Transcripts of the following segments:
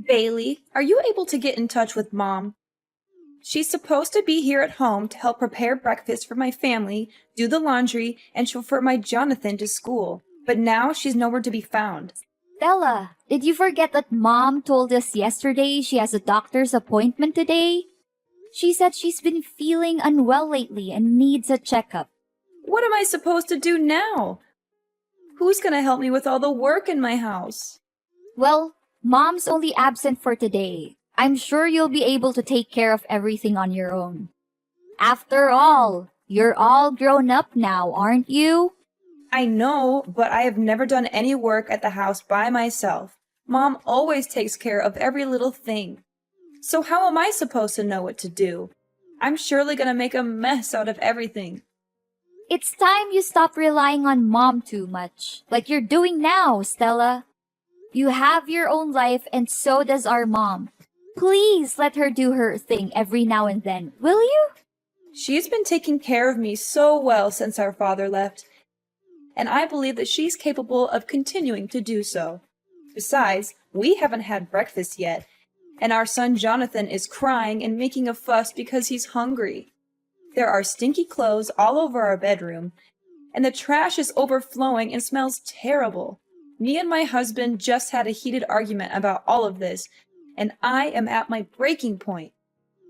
Bailey, are you able to get in touch with Mom? She's supposed to be here at home to help prepare breakfast for my family, do the laundry, and chauffeur my Jonathan to school. But now she's nowhere to be found. Stella, did you forget that Mom told us yesterday she has a doctor's appointment today? She said she's been feeling unwell lately and needs a checkup. What am I supposed to do now? Who's gonna help me with all the work in my house? Well, Mom's only absent for today. I'm sure you'll be able to take care of everything on your own. After all, you're all grown up now, aren't you? I know, but I have never done any work at the house by myself. Mom always takes care of every little thing. So how am I supposed to know what to do? I'm surely gonna make a mess out of everything. It's time you stop relying on Mom too much, like you're doing now, Stella. You have your own life and so does our mom. Please let her do her thing every now and then, will you? She's been taking care of me so well since our father left, and I believe that she's capable of continuing to do so. Besides, we haven't had breakfast yet, and our son Jonathan is crying and making a fuss because he's hungry. There are stinky clothes all over our bedroom, and the trash is overflowing and smells terrible. Me and my husband just had a heated argument about all of this, and I am at my breaking point.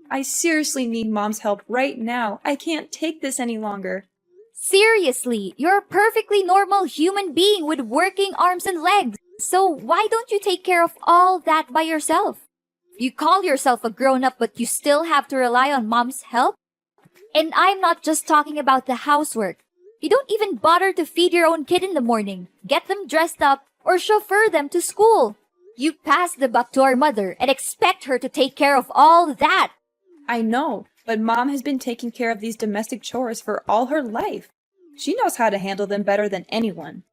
I seriously need Mom's help right now. I can't take this any longer. Seriously, you're a perfectly normal human being with working arms and legs. So why don't you take care of all that by yourself? You call yourself a grown-up, but you still have to rely on Mom's help? And I'm not just talking about the housework. You don't even bother to feed your own kid in the morning, get them dressed up, or chauffeur them to school. You pass the buck to our mother and expect her to take care of all that. I know, but Mom has been taking care of these domestic chores for all her life. She knows how to handle them better than anyone.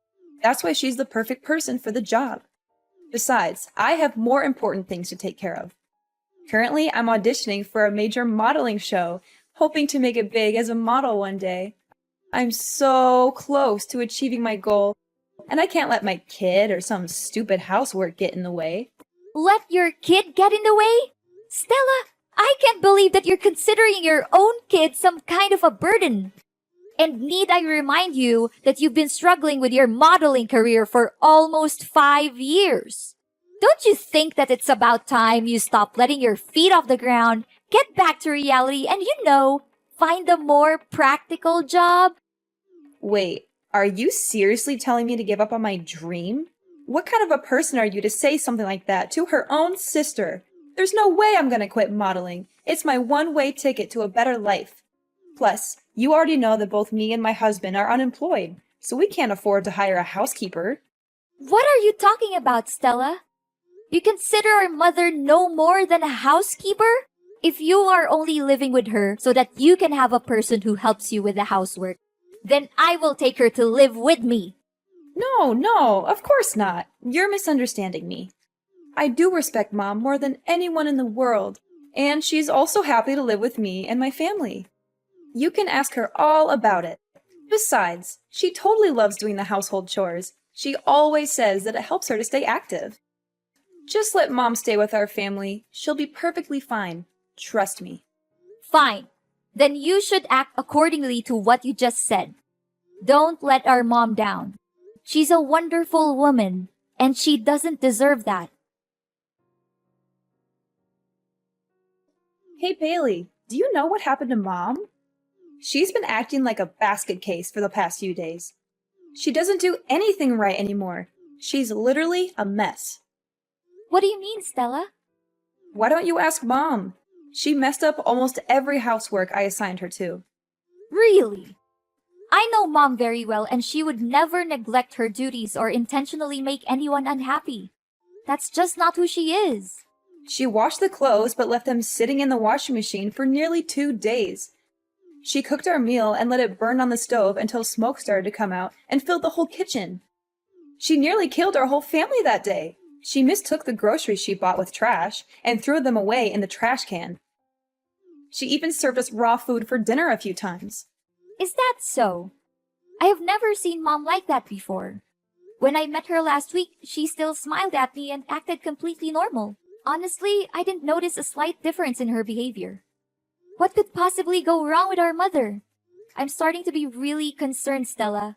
That's why she's the perfect person for the job. Besides, I have more important things to take care of. Currently, I'm auditioning for a major modeling show, hoping to make it big as a model one day. I'm so close to achieving my goal, and I can't let my kid or some stupid housework get in the way. Let your kid get in the way? Stella, I can't believe that you're considering your own kid some kind of a burden. And need I remind you that you've been struggling with your modeling career for almost 5 years? Don't you think that it's about time you stop letting your feet off the ground, get back to reality, and find a more practical job? Wait, are you seriously telling me to give up on my dream? What kind of a person are you to say something like that to her own sister? There's no way I'm gonna quit modeling. It's my one-way ticket to a better life. Plus, you already know that both me and my husband are unemployed, so we can't afford to hire a housekeeper. What are you talking about, Stella? You consider our mother no more than a housekeeper? If you are only living with her so that you can have a person who helps you with the housework, then I will take her to live with me. No, of course not. You're misunderstanding me. I do respect Mom more than anyone in the world, and she's also happy to live with me and my family. You can ask her all about it. Besides, she totally loves doing the household chores. She always says that it helps her to stay active. Just let Mom stay with our family. She'll be perfectly fine. Trust me. Fine. Then you should act accordingly to what you just said. Don't let our mom down. She's a wonderful woman, and she doesn't deserve that. Hey Bailey, do you know what happened to Mom? She's been acting like a basket case for the past few days. She doesn't do anything right anymore. She's literally a mess. What do you mean, Stella? Why don't you ask Mom? She messed up almost every housework I assigned her to. Really? I know Mom very well, and she would never neglect her duties or intentionally make anyone unhappy. That's just not who she is. She washed the clothes but left them sitting in the washing machine for nearly 2 days. She cooked our meal and let it burn on the stove until smoke started to come out and filled the whole kitchen. She nearly killed our whole family that day. She mistook the groceries she bought with trash and threw them away in the trash can. She even served us raw food for dinner a few times. Is that so? I have never seen Mom like that before. When I met her last week, she still smiled at me and acted completely normal. Honestly, I didn't notice a slight difference in her behavior. What could possibly go wrong with our mother? I'm starting to be really concerned, Stella.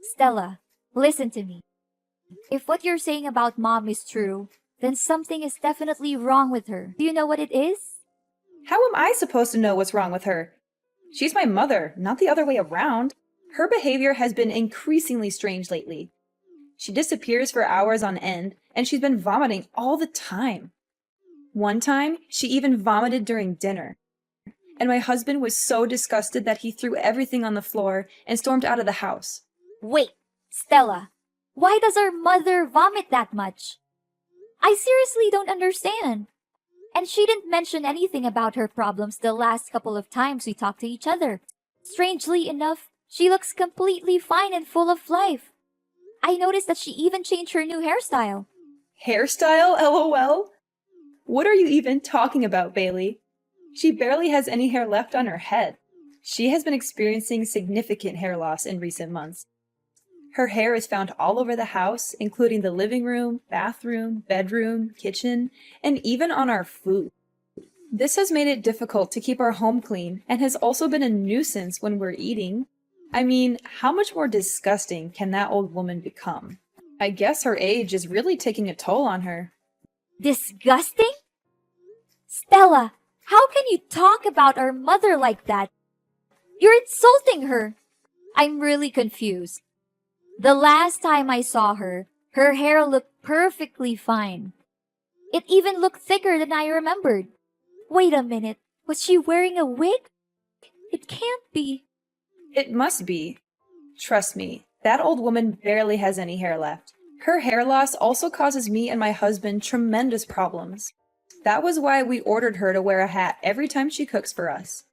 Stella, listen to me. If what you're saying about mom is true, then something is definitely wrong with her. Do you know what it is? How am I supposed to know what's wrong with her? She's my mother, not the other way around. Her behavior has been increasingly strange lately. She disappears for hours on end, and she's been vomiting all the time. One time, she even vomited during dinner. And my husband was so disgusted that he threw everything on the floor and stormed out of the house. Wait, Stella, why does our mother vomit that much? I seriously don't understand. And she didn't mention anything about her problems the last couple of times we talked to each other. Strangely enough, she looks completely fine and full of life. I noticed that she even changed her new hairstyle. Hairstyle, LOL? What are you even talking about, Bailey? She barely has any hair left on her head. She has been experiencing significant hair loss in recent months. Her hair is found all over the house, including the living room, bathroom, bedroom, kitchen, and even on our food. This has made it difficult to keep our home clean and has also been a nuisance when we're eating. I mean, how much more disgusting can that old woman become? I guess her age is really taking a toll on her. Disgusting? Stella, how can you talk about our mother like that? You're insulting her. I'm really confused. The last time I saw her, her hair looked perfectly fine. It even looked thicker than I remembered. Wait a minute, was she wearing a wig? It can't be. It must be. Trust me, that old woman barely has any hair left. Her hair loss also causes me and my husband tremendous problems. That was why we ordered her to wear a hat every time she cooks for us.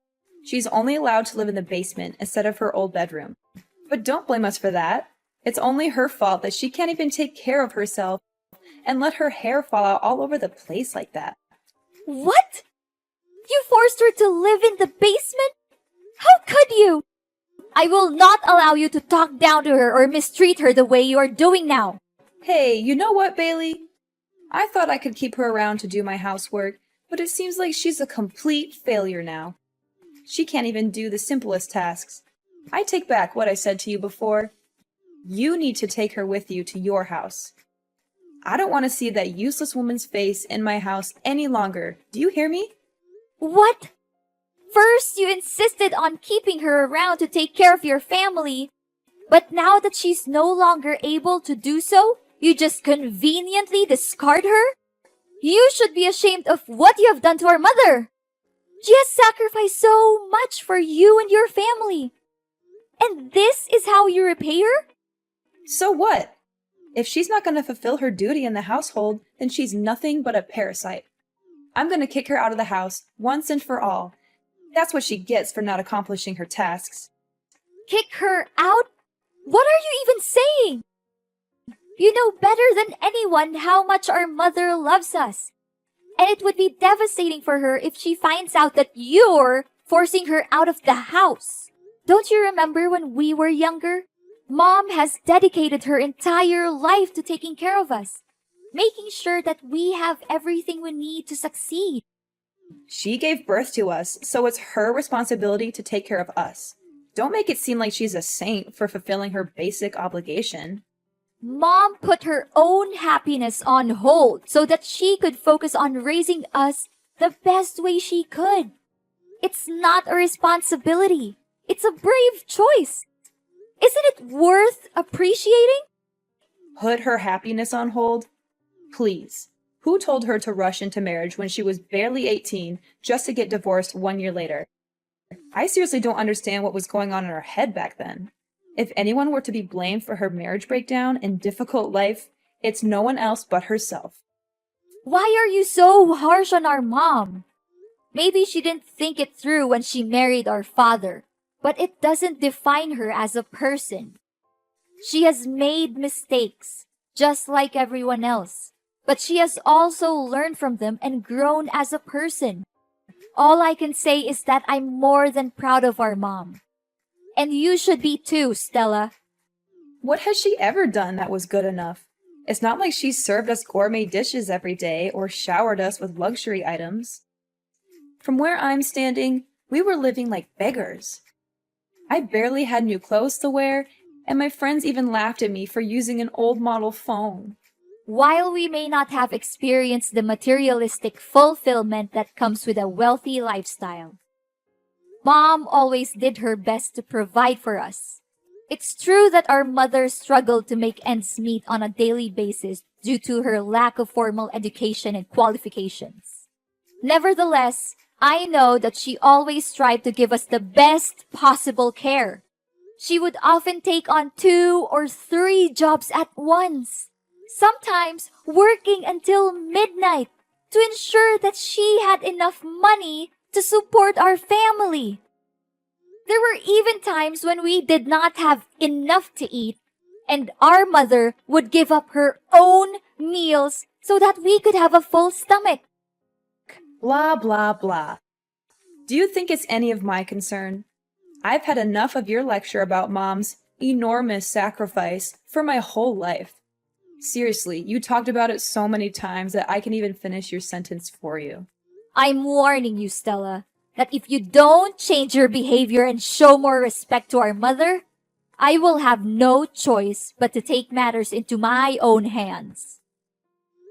She's only allowed to live in the basement instead of her old bedroom. But don't blame us for that. It's only her fault that she can't even take care of herself and let her hair fall out all over the place like that. What? You forced her to live in the basement? How could you? I will not allow you to talk down to her or mistreat her the way you are doing now. Hey, you know what, Bailey? I thought I could keep her around to do my housework, but it seems like she's a complete failure now. She can't even do the simplest tasks. I take back what I said to you before. You need to take her with you to your house. I don't want to see that useless woman's face in my house any longer. Do you hear me? What? First, you insisted on keeping her around to take care of your family, but now that she's no longer able to do so, you just conveniently discard her? You should be ashamed of what you have done to our mother. She has sacrificed so much for you and your family. And this is how you repay her? So what? If she's not going to fulfill her duty in the household, then she's nothing but a parasite. I'm going to kick her out of the house once and for all. That's what she gets for not accomplishing her tasks. Kick her out? What are you even saying? You know better than anyone how much our mother loves us. And it would be devastating for her if she finds out that you're forcing her out of the house. Don't you remember when we were younger? Mom has dedicated her entire life to taking care of us, making sure that we have everything we need to succeed. She gave birth to us, so it's her responsibility to take care of us. Don't make it seem like she's a saint for fulfilling her basic obligation. Mom put her own happiness on hold so that she could focus on raising us the best way she could. It's not a responsibility. It's a brave choice. Isn't it worth appreciating? Put her happiness on hold? Please. Who told her to rush into marriage when she was barely 18 just to get divorced 1 year later? I seriously don't understand what was going on in her head back then. If anyone were to be blamed for her marriage breakdown and difficult life, it's no one else but herself. Why are you so harsh on our mom? Maybe she didn't think it through when she married our father, but it doesn't define her as a person. She has made mistakes, just like everyone else, but she has also learned from them and grown as a person. All I can say is that I'm more than proud of our mom. And you should be too, Stella. What has she ever done that was good enough? It's not like she served us gourmet dishes every day or showered us with luxury items. From where I'm standing, we were living like beggars. I barely had new clothes to wear, and my friends even laughed at me for using an old model phone. While we may not have experienced the materialistic fulfillment that comes with a wealthy lifestyle, Mom always did her best to provide for us. It's true that our mother struggled to make ends meet on a daily basis due to her lack of formal education and qualifications. Nevertheless, I know that she always tried to give us the best possible care. She would often take on 2 or 3 jobs at once, sometimes working until midnight to ensure that she had enough money to support our family. There were even times when we did not have enough to eat, and our mother would give up her own meals so that we could have a full stomach. Blah, blah, blah. Do you think it's any of my concern? I've had enough of your lecture about Mom's enormous sacrifice for my whole life. Seriously, you talked about it so many times that I can even finish your sentence for you. I'm warning you, Stella, that if you don't change your behavior and show more respect to our mother, I will have no choice but to take matters into my own hands.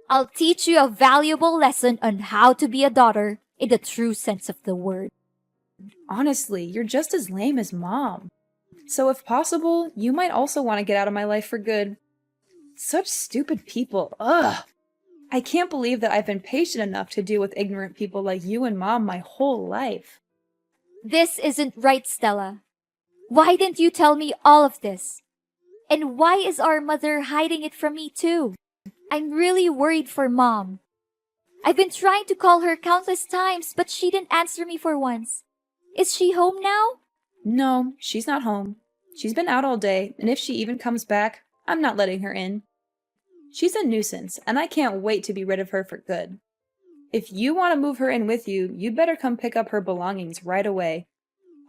I'll teach you a valuable lesson on how to be a daughter in the true sense of the word. Honestly, you're just as lame as Mom. So if possible, you might also want to get out of my life for good. Such stupid people. Ugh! I can't believe that I've been patient enough to deal with ignorant people like you and Mom my whole life. This isn't right, Stella. Why didn't you tell me all of this? And why is our mother hiding it from me too? I'm really worried for Mom. I've been trying to call her countless times, but she didn't answer me for once. Is she home now? No, she's not home. She's been out all day, and if she even comes back, I'm not letting her in. She's a nuisance, and I can't wait to be rid of her for good. If you want to move her in with you, you'd better come pick up her belongings right away.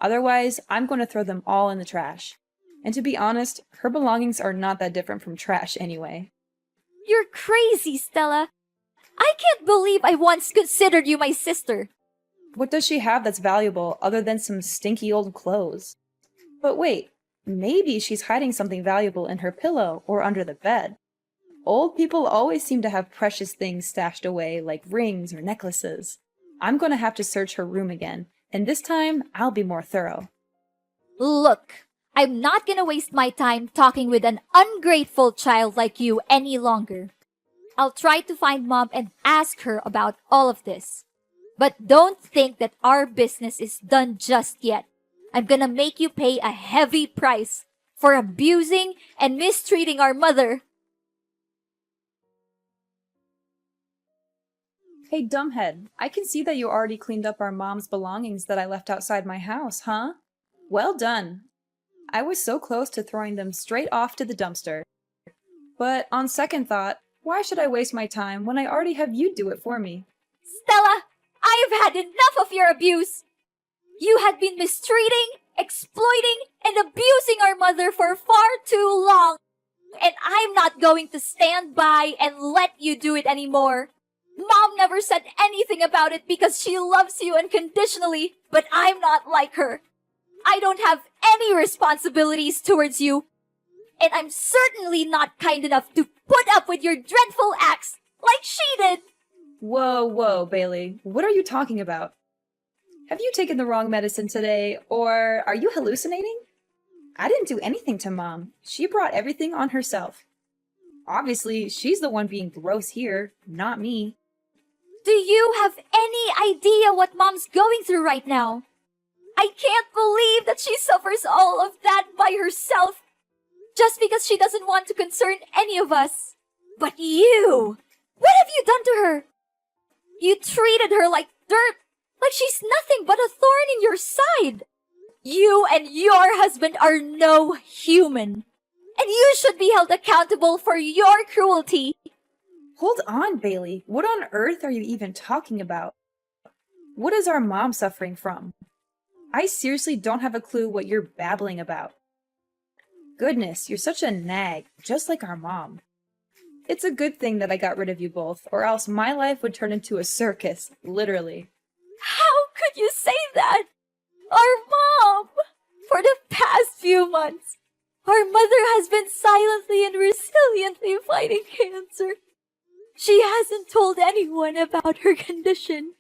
Otherwise, I'm going to throw them all in the trash. And to be honest, her belongings are not that different from trash anyway. You're crazy, Stella. I can't believe I once considered you my sister. What does she have that's valuable other than some stinky old clothes? But wait, maybe she's hiding something valuable in her pillow or under the bed. Old people always seem to have precious things stashed away, like rings or necklaces. I'm going to have to search her room again, and this time I'll be more thorough. Look, I'm not gonna waste my time talking with an ungrateful child like you any longer. I'll try to find Mom and ask her about all of this. But don't think that our business is done just yet. I'm gonna make you pay a heavy price for abusing and mistreating our mother. Hey, dumbhead, I can see that you already cleaned up our Mom's belongings that I left outside my house, huh? Well done. I was so close to throwing them straight off to the dumpster. But on second thought, why should I waste my time when I already have you do it for me? Stella, I have had enough of your abuse. You had been mistreating, exploiting, and abusing our mother for far too long. And I'm not going to stand by and let you do it anymore. Mom never said anything about it because she loves you unconditionally, but I'm not like her. I don't have any responsibilities towards you. And I'm certainly not kind enough to put up with your dreadful acts like she did. Whoa, Bailey. What are you talking about? Have you taken the wrong medicine today, or are you hallucinating? I didn't do anything to Mom. She brought everything on herself. Obviously, she's the one being gross here, not me. Do you have any idea what Mom's going through right now? I can't believe that she suffers all of that by herself just because she doesn't want to concern any of us. But you! What have you done to her? You treated her like dirt, like she's nothing but a thorn in your side. You and your husband are no human, and you should be held accountable for your cruelty. Hold on, Bailey. What on earth are you even talking about? What is our Mom suffering from? I seriously don't have a clue what you're babbling about. Goodness, you're such a nag, just like our Mom. It's a good thing that I got rid of you both, or else my life would turn into a circus, literally. How could you say that? Our mom! For the past few months, our mother has been silently and resiliently fighting cancer. She hasn't told anyone about her condition.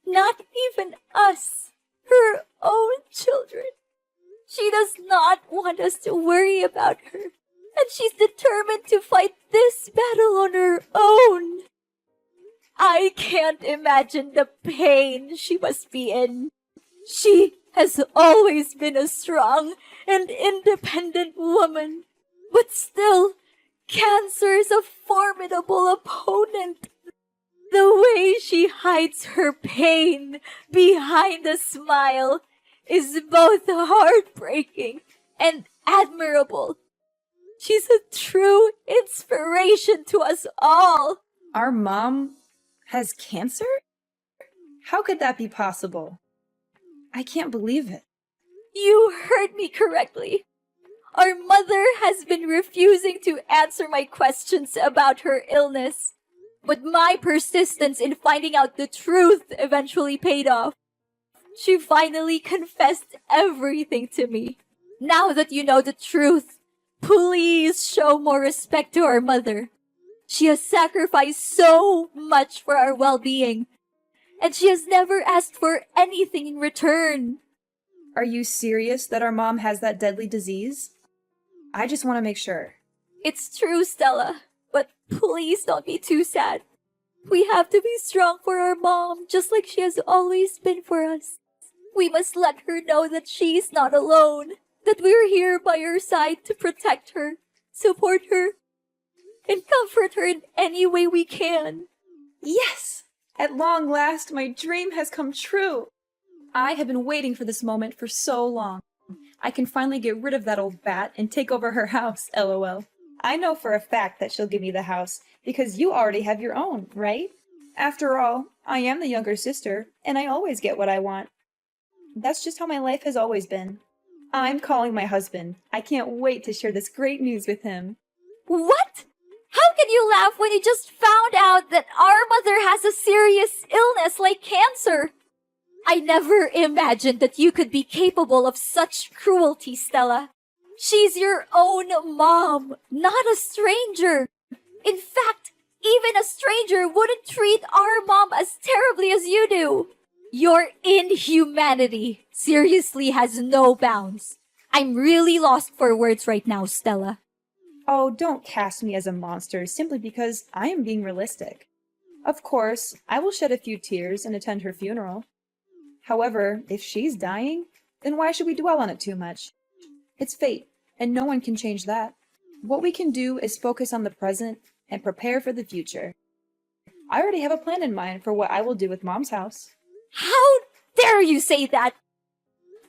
Not even us, her own children. She does not want us to worry about her, and she's determined to fight this battle on her own. I can't imagine the pain she must be in. She has always been a strong and independent woman, but still, cancer is a formidable opponent. The way she hides her pain behind a smile is both heartbreaking and admirable. She's a true inspiration to us all. Our mom has cancer? How could that be possible? I can't believe it. You heard me correctly. Our mother has been refusing to answer my questions about her illness. But my persistence in finding out the truth eventually paid off. She finally confessed everything to me. Now that you know the truth, please show more respect to our mother. She has sacrificed so much for our well-being, and she has never asked for anything in return. Are you serious that our mom has that deadly disease? I just want to make sure. It's true, Stella, but please don't be too sad. We have to be strong for our mom, just like she has always been for us. We must let her know that she's not alone, that we're here by her side to protect her, support her, and comfort her in any way we can. Yes! At long last, my dream has come true. I have been waiting for this moment for so long. I can finally get rid of that old bat and take over her house, lol. I know for a fact that she'll give me the house, because you already have your own, right? After all, I am the younger sister, and I always get what I want. That's just how my life has always been. I'm calling my husband. I can't wait to share this great news with him. What? How can you laugh when you just found out that our mother has a serious illness like cancer? I never imagined that you could be capable of such cruelty, Stella. She's your own mom, not a stranger. In fact, even a stranger wouldn't treat our mom as terribly as you do. Your inhumanity seriously has no bounds. I'm really lost for words right now, Stella. Oh, don't cast me as a monster simply because I am being realistic. Of course, I will shed a few tears and attend her funeral. However, if she's dying, then why should we dwell on it too much? It's fate, and no one can change that. What we can do is focus on the present and prepare for the future. I already have a plan in mind for what I will do with Mom's house. How dare you say that?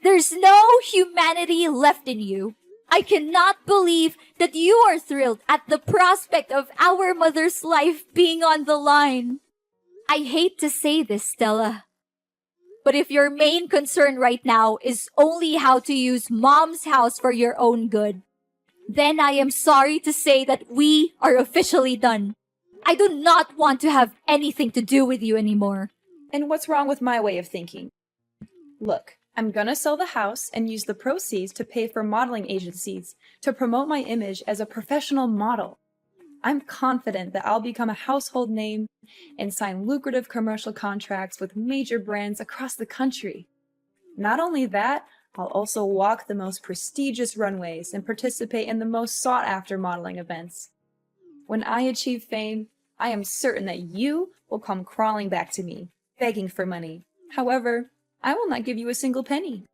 There's no humanity left in you. I cannot believe that you are thrilled at the prospect of our mother's life being on the line. I hate to say this, Stella, but if your main concern right now is only how to use Mom's house for your own good, then I am sorry to say that we are officially done. I do not want to have anything to do with you anymore. And what's wrong with my way of thinking? Look, I'm gonna sell the house and use the proceeds to pay for modeling agencies to promote my image as a professional model. I'm confident that I'll become a household name and sign lucrative commercial contracts with major brands across the country. Not only that, I'll also walk the most prestigious runways and participate in the most sought-after modeling events. When I achieve fame, I am certain that you will come crawling back to me, begging for money. However, I will not give you a single penny.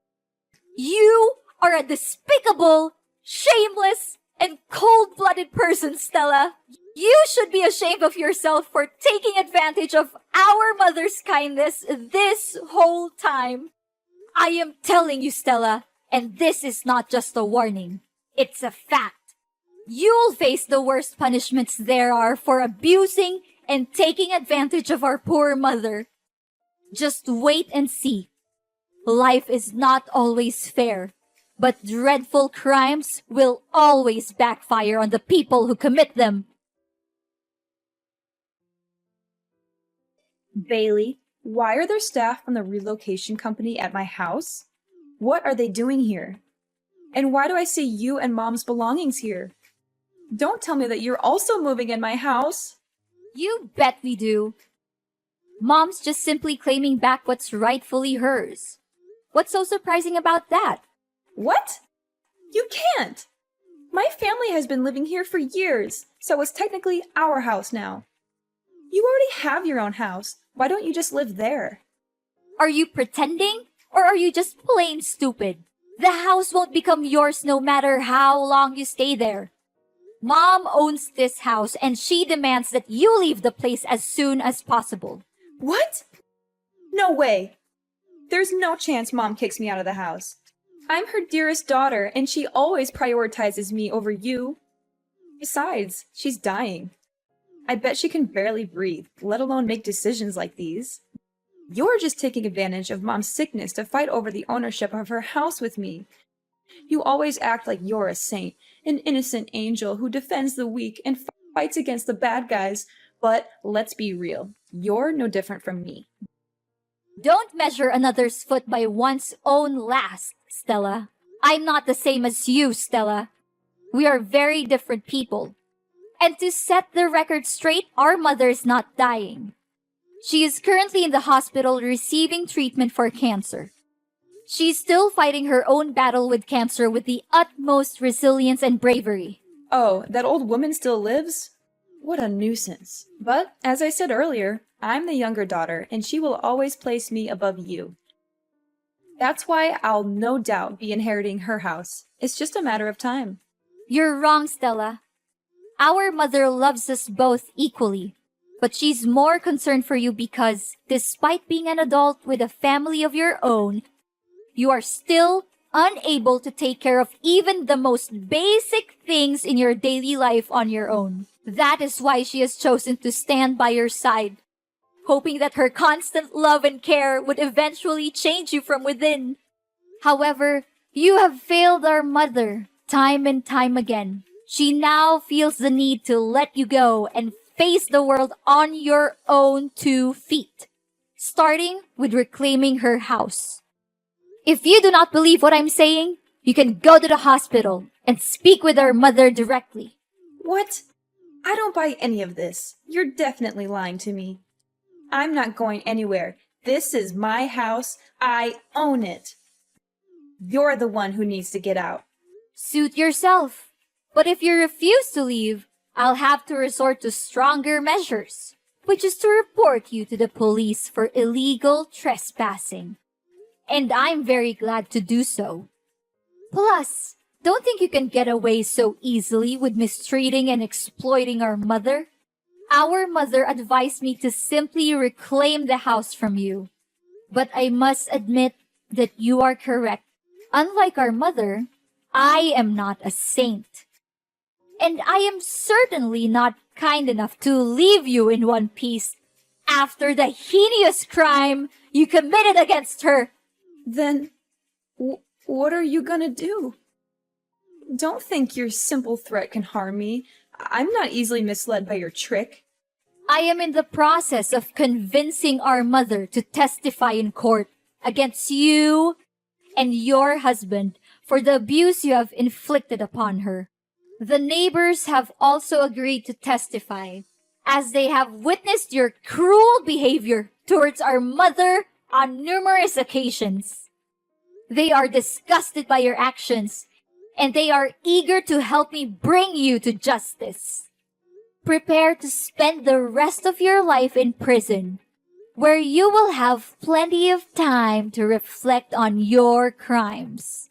You are a despicable, shameless, and cold-blooded person, Stella. You should be ashamed of yourself for taking advantage of our mother's kindness this whole time. I am telling you, Stella, and this is not just a warning. It's a fact. You'll face the worst punishments there are for abusing and taking advantage of our poor mother. Just wait and see. Life is not always fair, but dreadful crimes will always backfire on the people who commit them. Bailey, why are there staff from the relocation company at my house? What are they doing here? And why do I see you and Mom's belongings here? Don't tell me that you're also moving in my house. You bet we do. Mom's just simply claiming back what's rightfully hers. What's so surprising about that? What? You can't! My family has been living here for years, so it's technically our house now. You already have your own house. Why don't you just live there? Are you pretending? Or are you just plain stupid? The house won't become yours no matter how long you stay there. Mom owns this house and she demands that you leave the place as soon as possible. What? No way. There's no chance Mom kicks me out of the house. I'm her dearest daughter, and she always prioritizes me over you. Besides, she's dying. I bet she can barely breathe, let alone make decisions like these. You're just taking advantage of Mom's sickness to fight over the ownership of her house with me. You always act like you're a saint, an innocent angel who defends the weak and fights against the bad guys, but let's be real, you're no different from me. Don't measure another's foot by one's own last, Stella. I'm not the same as you, Stella. We are very different people. And to set the record straight, our mother is not dying. She is currently in the hospital receiving treatment for cancer. She's still fighting her own battle with cancer with the utmost resilience and bravery. Oh, that old woman still lives? What a nuisance. But, as I said earlier, I'm the younger daughter, and she will always place me above you. That's why I'll no doubt be inheriting her house. It's just a matter of time. You're wrong, Stella. Our mother loves us both equally, but she's more concerned for you because, despite being an adult with a family of your own, you are still unable to take care of even the most basic things in your daily life on your own. That is why she has chosen to stand by your side, hoping that her constant love and care would eventually change you from within. However, you have failed our mother time and time again. She now feels the need to let you go and face the world on your own 2 feet, starting with reclaiming her house. If you do not believe what I'm saying, you can go to the hospital and speak with our mother directly. What? I don't buy any of this. You're definitely lying to me. I'm not going anywhere. This is my house. I own it. You're the one who needs to get out. Suit yourself. But if you refuse to leave, I'll have to resort to stronger measures, which is to report you to the police for illegal trespassing. And I'm very glad to do so. Plus, don't think you can get away so easily with mistreating and exploiting our mother. Our mother advised me to simply reclaim the house from you. But I must admit that you are correct. Unlike our mother, I am not a saint. And I am certainly not kind enough to leave you in one piece after the heinous crime you committed against her. Then, what are you gonna do? Don't think your simple threat can harm me. I'm not easily misled by your trick. I am in the process of convincing our mother to testify in court against you and your husband for the abuse you have inflicted upon her. The neighbors have also agreed to testify, as they have witnessed your cruel behavior towards our mother on numerous occasions. They are disgusted by your actions, and they are eager to help me bring you to justice. Prepare to spend the rest of your life in prison, where you will have plenty of time to reflect on your crimes.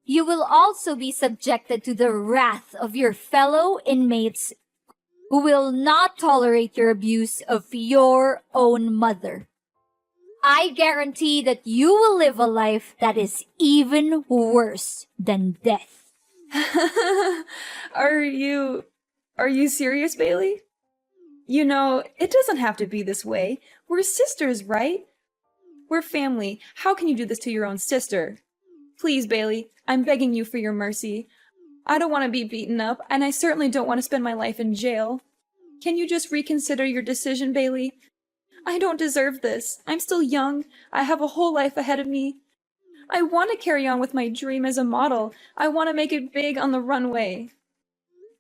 You will also be subjected to the wrath of your fellow inmates who will not tolerate your abuse of your own mother. I guarantee that you will live a life that is even worse than death. Are you serious, Bailey? You know, it doesn't have to be this way. We're sisters, right? We're family. How can you do this to your own sister? Please, Bailey, I'm begging you for your mercy. I don't want to be beaten up, and I certainly don't want to spend my life in jail. Can you just reconsider your decision, Bailey? I don't deserve this. I'm still young. I have a whole life ahead of me. I want to carry on with my dream as a model. I want to make it big on the runway.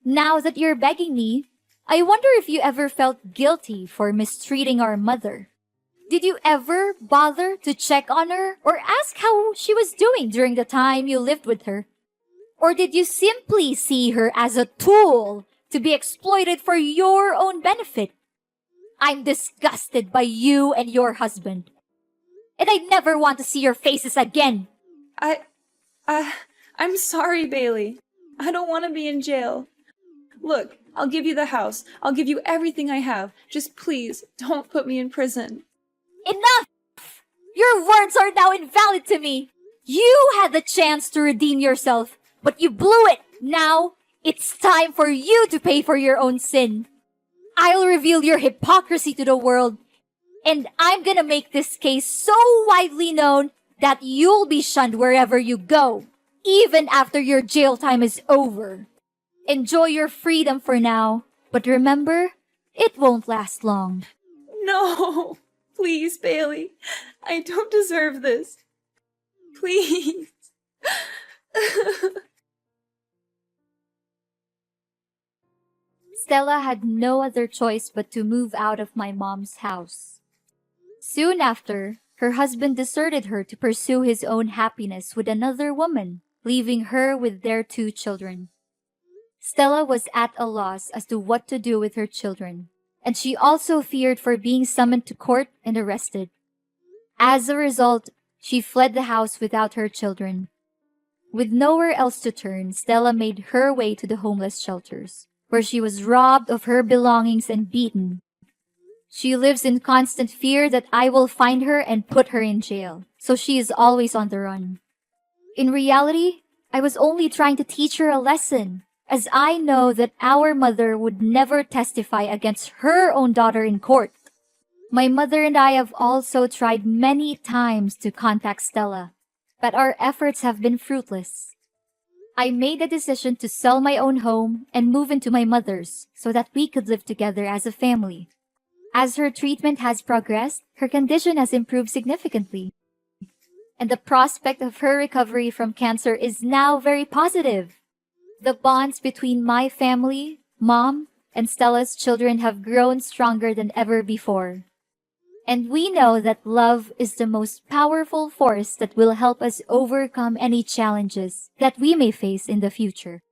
Now that you're begging me, I wonder if you ever felt guilty for mistreating our mother. Did you ever bother to check on her or ask how she was doing during the time you lived with her? Or did you simply see her as a tool to be exploited for your own benefit? I'm disgusted by you and your husband. And I never want to see your faces again. I'm sorry, Bailey. I don't want to be in jail. Look, I'll give you the house. I'll give you everything I have. Just please, don't put me in prison. Enough! Your words are now invalid to me. You had the chance to redeem yourself, but you blew it. Now, it's time for you to pay for your own sin. I'll reveal your hypocrisy to the world, and I'm gonna make this case so widely known that you'll be shunned wherever you go, even after your jail time is over. Enjoy your freedom for now, but remember, it won't last long. No, please, Bailey. I don't deserve this. Please. Stella had no other choice but to move out of my mom's house. Soon after, her husband deserted her to pursue his own happiness with another woman, leaving her with their 2 children. Stella was at a loss as to what to do with her children, and she also feared for being summoned to court and arrested. As a result, she fled the house without her children. With nowhere else to turn, Stella made her way to the homeless shelters, where she was robbed of her belongings and beaten. She lives in constant fear that I will find her and put her in jail, so she is always on the run. In reality, I was only trying to teach her a lesson, as I know that our mother would never testify against her own daughter in court. My mother and I have also tried many times to contact Stella, but our efforts have been fruitless. I made the decision to sell my own home and move into my mother's so that we could live together as a family. As her treatment has progressed, her condition has improved significantly, and the prospect of her recovery from cancer is now very positive. The bonds between my family, Mom, and Stella's children have grown stronger than ever before. And we know that love is the most powerful force that will help us overcome any challenges that we may face in the future.